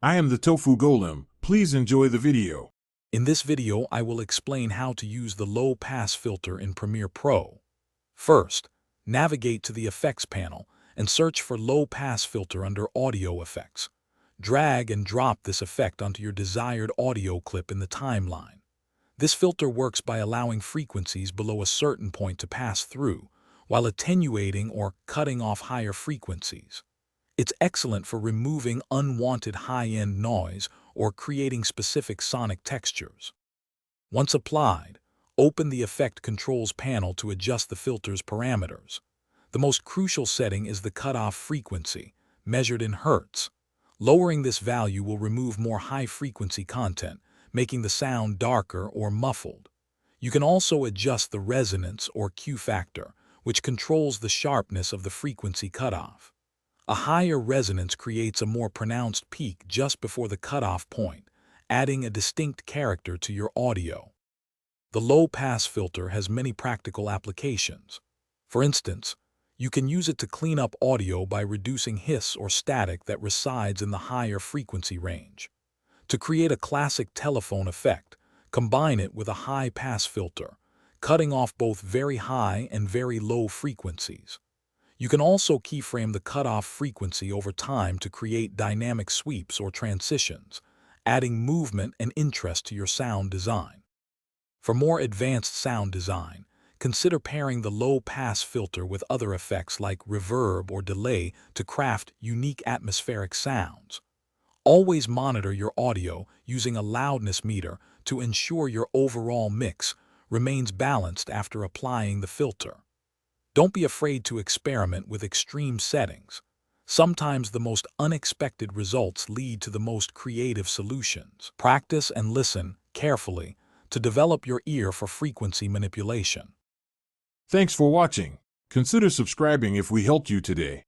I am the Tofu Golem. Please enjoy the video. In this video, I will explain how to use the low-pass filter in Premiere Pro. First, navigate to the Effects panel and search for low-pass filter under Audio Effects. Drag and drop this effect onto your desired audio clip in the timeline. This filter works by allowing frequencies below a certain point to pass through, while attenuating or cutting off higher frequencies. It's excellent for removing unwanted high-end noise or creating specific sonic textures. Once applied, open the Effect Controls panel to adjust the filter's parameters. The most crucial setting is the cutoff frequency, measured in Hertz. Lowering this value will remove more high-frequency content, making the sound darker or muffled. You can also adjust the resonance or Q factor, which controls the sharpness of the frequency cutoff. A higher resonance creates a more pronounced peak just before the cutoff point, adding a distinct character to your audio. The low-pass filter has many practical applications. For instance, you can use it to clean up audio by reducing hiss or static that resides in the higher frequency range. To create a classic telephone effect, combine it with a high-pass filter, cutting off both very high and very low frequencies. You can also keyframe the cutoff frequency over time to create dynamic sweeps or transitions, adding movement and interest to your sound design. For more advanced sound design, consider pairing the low-pass filter with other effects like reverb or delay to craft unique atmospheric sounds. Always monitor your audio using a loudness meter to ensure your overall mix remains balanced after applying the filter. Don't be afraid to experiment with extreme settings. Sometimes the most unexpected results lead to the most creative solutions. Practice and listen carefully to develop your ear for frequency manipulation. Thanks for watching. Consider subscribing if we helped you today.